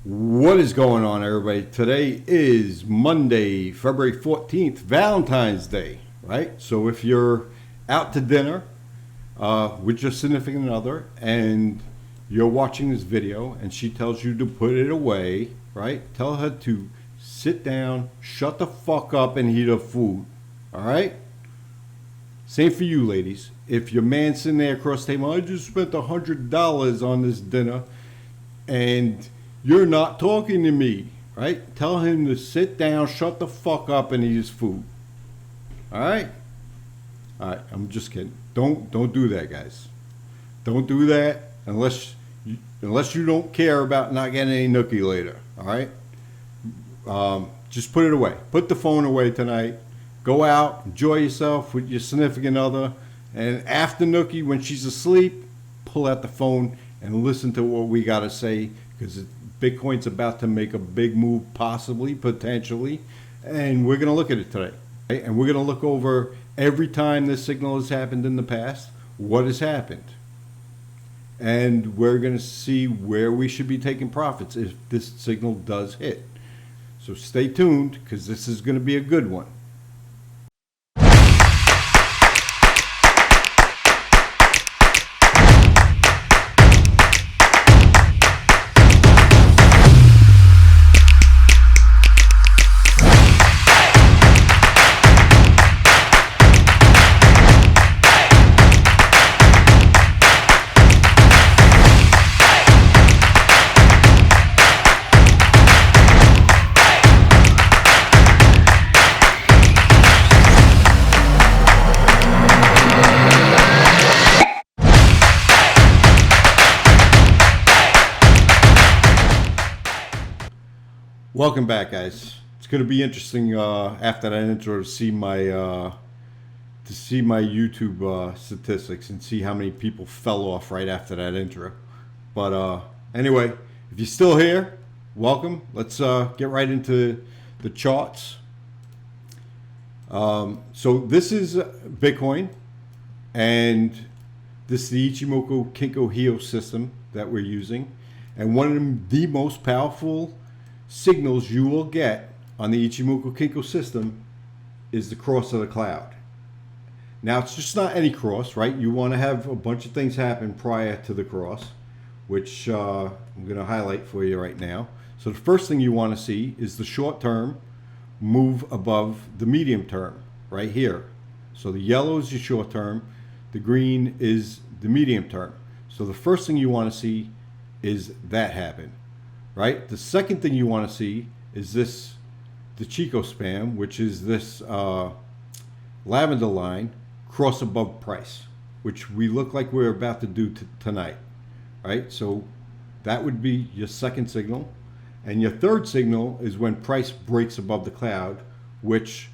What is going on, everybody? Today is Monday, February 14th, Valentine's Day, right? So if you're out to dinner with your significant other and you're watching this video and she tells you to put it away, right? Tell her to sit down, shut the fuck up, and eat her food, all right? Same for you, ladies. If your man's sitting there across the table, I just spent $100 on this dinner, and you're not talking to me, right? Tell him to sit down, shut the fuck up, and eat his food. All right? All right, I'm just kidding. Don't do that, guys. Don't do that unless you don't care about not getting any nookie later. All right? Just put it away. Put the phone away tonight. Go out, enjoy yourself with your significant other, and after nookie, when she's asleep, pull out the phone and listen to what we got to say, because Bitcoin's about to make a big move, possibly, potentially, and we're going to look at it today. Okay? And we're going to look over every time this signal has happened in the past, what has happened. And we're going to see where we should be taking profits if this signal does hit. So stay tuned, because this is going to be a good one. Welcome back, guys. It's going to be interesting after that intro to see my YouTube statistics and see how many people fell off right after that intro. But anyway, if you're still here, welcome. Let's get right into the charts. So this is Bitcoin, and this is the Ichimoku Kinko Hio system that we're using, and one of the most powerful signals you will get on the Ichimoku Kinko system is the cross of the cloud. Now, it's just not any cross, right? You want to have a bunch of things happen prior to the cross, which I'm going to highlight for you right now. So the first thing you want to see is the short term move above the medium term right here. So the yellow is your short term, the green is the medium term. So the first thing you want to see is that happen. Right. The second thing you want to see is the Chico span, which is this lavender line cross above price, which we look like we're about to do tonight. Right. So that would be your second signal. And your third signal is when price breaks above the cloud, which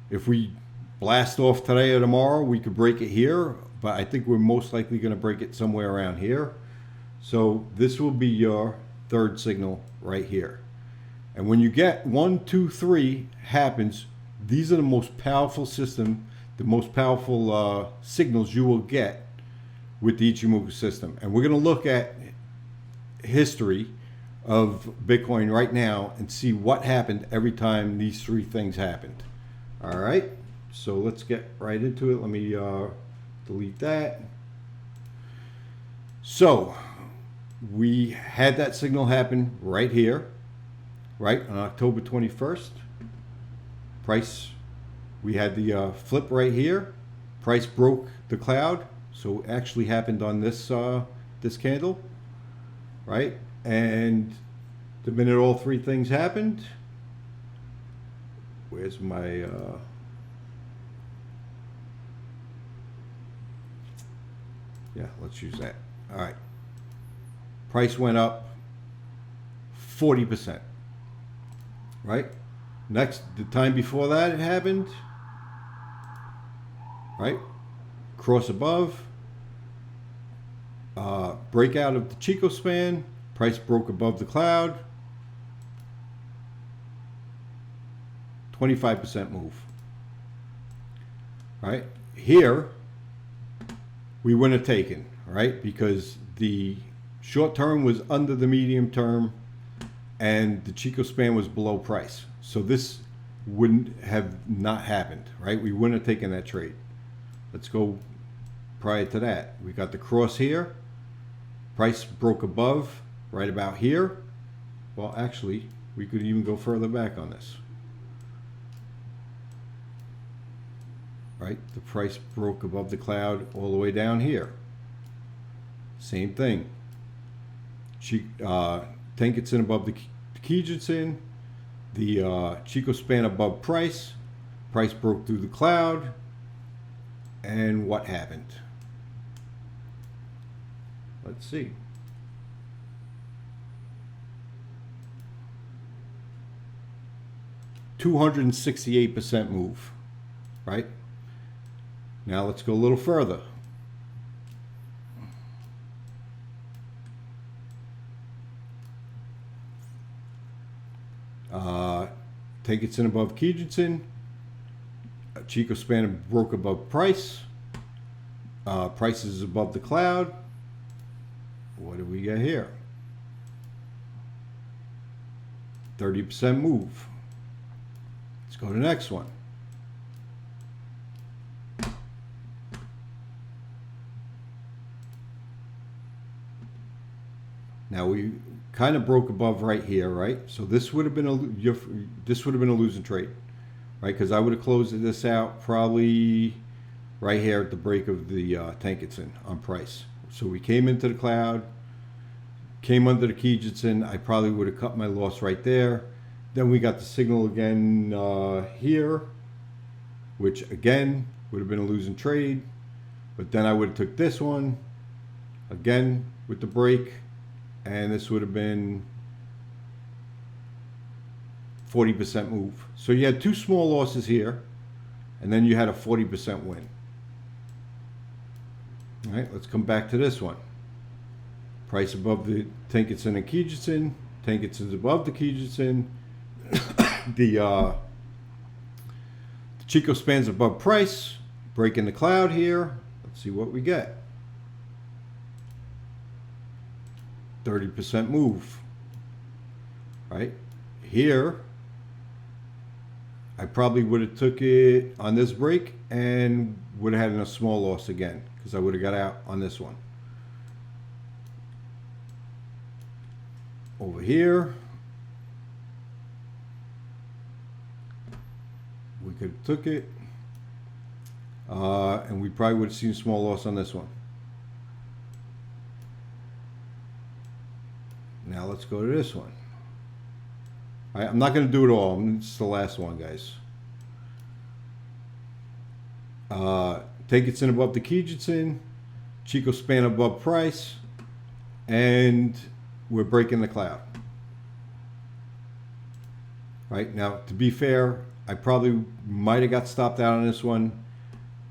if we blast off today or tomorrow, we could break it here. But I think we're most likely going to break it somewhere around here. So this will be your third signal right here. And when you get 1, 2, 3 happens, these are the most powerful system, the most powerful signals you will get with the Ichimoku system. And we're going to look at history of Bitcoin right now and see what happened every time these three things happened. All right, so let's get right into it. Let me delete that. So we had that signal happen right here, right on October 21st. Price, we had the flip right here. Price broke the cloud, so it actually happened on this this candle, right? And the minute all three things happened, where's my yeah, let's use that. All right. Price went up 40%, right? Next, the time before that it happened, right? Cross above, breakout of the Chico span, price broke above the cloud, 25% move, right? Here, we wouldn't have taken, right? Because the short term was under the medium term, and the Chico span was below price. So this wouldn't have not happened, right? We wouldn't have taken that trade. Let's go prior to that. We got the cross here. Price broke above right about here. Well, actually, we could even go further back on this. Right? The price broke above the cloud all the way down here. Same thing. Tenkan-sen above the Kijun-sen. The Chico span above price. Price broke through the cloud. And what happened? Let's see. $268% move, right? Now let's go a little further. Tenkan-sen above Kijun-sen. Chico span broke above price. Price is above the cloud. What do we get here? 30% move. Let's go to the next one. Now we kind of broke above right here, right? So this would have been a losing trade, right? Because I would have closed this out probably right here at the break of the Tenkan-sen on price. So we came into the cloud, came under the Kijun-sen. I probably would have cut my loss right there. Then we got the signal again here, which again would have been a losing trade. But then I would have took this one again with the break, and this would have been 40% move. So you had two small losses here, and then you had a 40% win. All right, let's come back to this one. Price above the Tenkan-sen and Kijun-sen. Tenkan-sen's above the Kijun-sen. The Chico span's above price. Breaking the cloud here. Let's see what we get. 30% move. Right here, I probably would have took it on this break and would have had a small loss again, because I would have got out on this one. Over here, we could have took it, and we probably would have seen a small loss on this one. Now let's go to this one. I'm not going to do it all. It's the last one, guys. Tenkan-sen above the Kijun-sen. Chico span above price. And we're breaking the cloud. Right? Now, to be fair, I probably might have got stopped out on this one.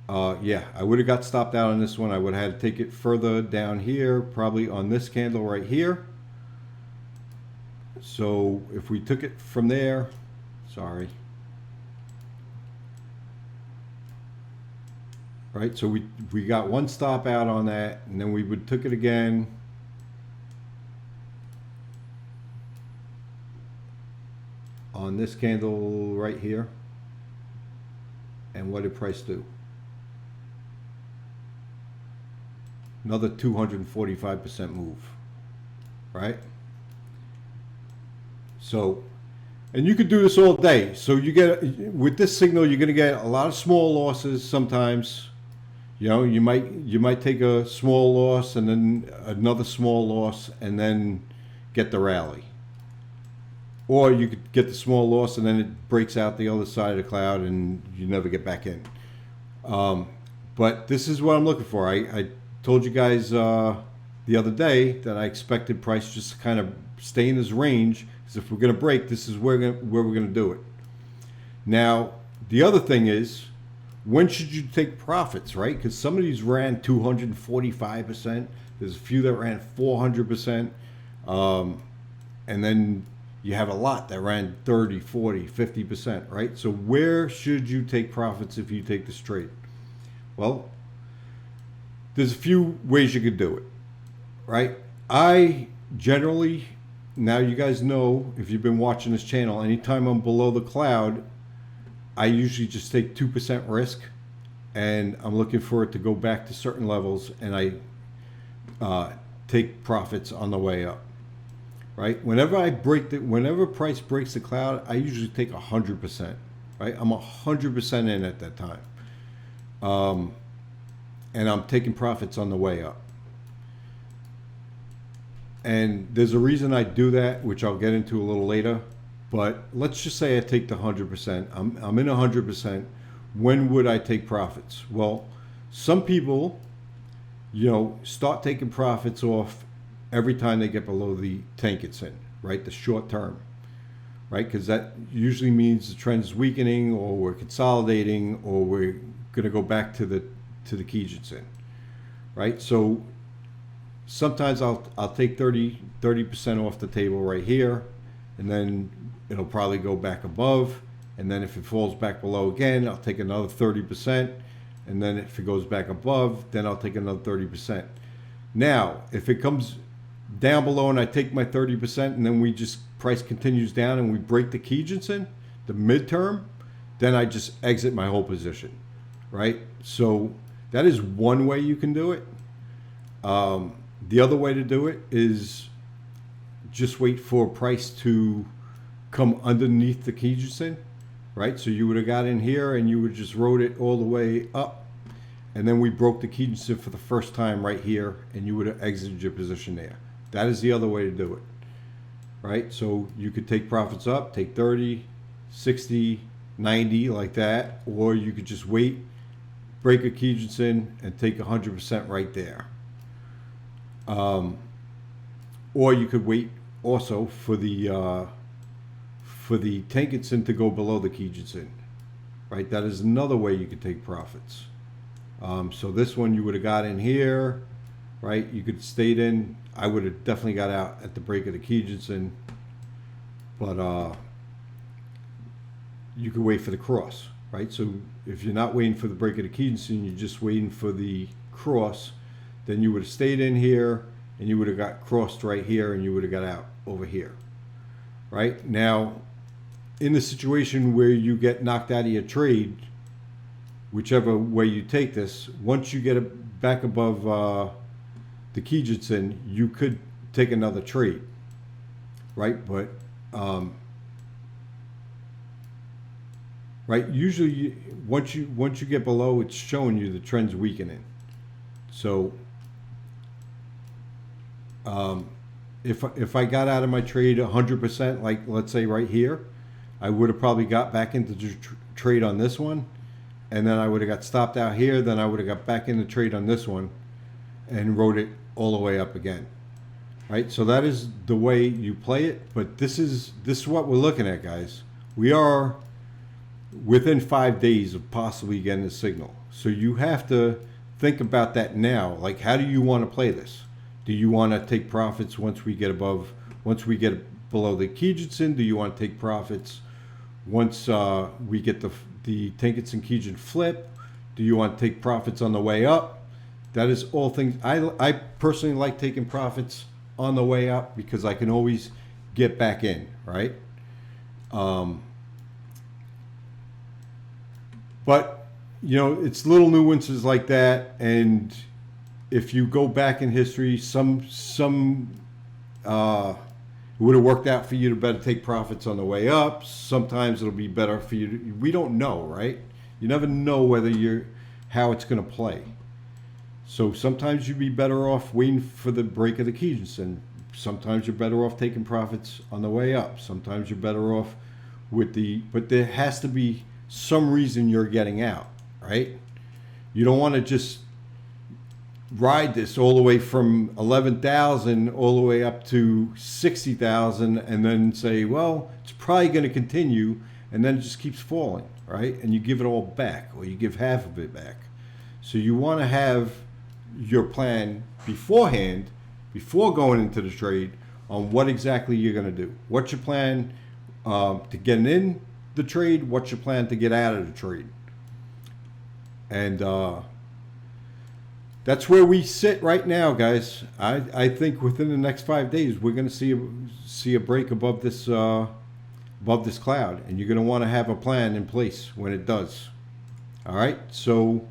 Yeah, I would have got stopped out on this one. I would have had to take it further down here, probably on this candle right here. So if we took it from there, sorry. Right, so we got one stop out on that, and then we would took it again. On this candle right here. And what did price do? Another 245% move, right? So, and you could do this all day. So you get, with this signal, you're going to get a lot of small losses sometimes. You know, you might take a small loss and then another small loss and then get the rally. Or you could get the small loss and then it breaks out the other side of the cloud and you never get back in. But this is what I'm looking for. I told you guys the other day that I expected price just to kind of stay in this range. Because if we're going to break, this is where we're going to do it. Now, the other thing is, when should you take profits, right? Because some of these ran 245%. There's a few that ran 400%. And then you have a lot that ran 30, 40, 50%, right? So where should you take profits if you take this trade? Well, there's a few ways you could do it, right? I generally now you guys know, if you've been watching this channel, anytime I'm below the cloud, I usually just take 2% risk, and I'm looking for it to go back to certain levels, and I take profits on the way up. Right? Whenever price breaks the cloud, I usually take 100%. Right? I'm 100% in at that time, and I'm taking profits on the way up. And there's a reason I do that, which I'll get into a little later. But let's just say I take the 100%. I'm in 100%. When would I take profits? Well, some people, start taking profits off every time they get below the tank it's in, right? The short term, right? Because that usually means the trend is weakening, or we're consolidating, or we're going to go back to the Kijinsen, right? So sometimes I'll take 30% off the table right here, and then it'll probably go back above, and then if it falls back below again, I'll take another 30%, and then if it goes back above, then I'll take another 30%. Now, if it comes down below and I take my 30%, and then price continues down and we break the Kijinsen, the midterm, then I just exit my whole position, right? So that is one way you can do it. The other way to do it is just wait for price to come underneath the Kijinsen, right? So you would have got in here and you would just rode it all the way up, and then we broke the Kijinsen for the first time right here, and you would have exited your position there. That is the other way to do it, right? So you could take profits up, take 30, 60, 90 like that, or you could just wait, break a Kijinsen, and take 100% right there. Or you could wait also for the Tenkan-sen to go below the Kijinsen, right? That is another way you could take profits. So this one you would have got in here, right? You could have stayed in. I would have definitely got out at the break of the Kijinsen, but you could wait for the cross, right? So if you're not waiting for the break of the Kijinsen, you're just waiting for the cross, then you would have stayed in here, and you would have got crossed right here, and you would have got out over here, right? Now, in the situation where you get knocked out of your trade, whichever way you take this, once you get it back above the Kijinsen, you could take another trade, right? But right, usually once you get below, it's showing you the trend's weakening. So if I got out of my trade 100%, like let's say right here, I would have probably got back into the trade on this one, and then I would have got stopped out here, then I would have got back in the trade on this one and rode it all the way up again, right? So that is the way you play it, but this is what we're looking at, guys. We are within 5 days of possibly getting a signal. So you have to think about that now. Like, how do you want to play this? Do you want to take profits once we get below the Kijinsen? Do you want to take profits once we get the Tenkan-sen Kijin flip? Do you want to take profits on the way up? That is all things. I personally like taking profits on the way up because I can always get back in, right? But it's little nuances like that, and if you go back in history, some it would have worked out for you to better take profits on the way up. Sometimes it'll be better for you. We don't know, right? You never know how it's going to play. So sometimes you'd be better off waiting for the break of the Kijinsen. Sometimes you're better off taking profits on the way up. Sometimes you're better off but there has to be some reason you're getting out, right? You don't want to just ride this all the way from 11,000 all the way up to 60,000 and then say, well, it's probably going to continue, and then it just keeps falling, right? And you give it all back, or you give half of it back. So you want to have your plan beforehand, before going into the trade, on what exactly you're going to do. What's your plan to get in the trade? What's your plan to get out of the trade? And that's where we sit right now, guys. I think within the next 5 days we're going to see a break above this cloud, and you're going to want to have a plan in place when it does. All right, so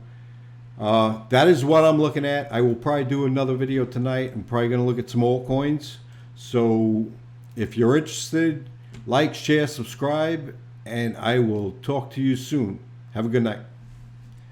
that is what I'm looking at. I will probably do another video tonight. I'm probably going to look at some altcoins. So if you're interested, like, share, subscribe, and I will talk to you soon. Have a good night.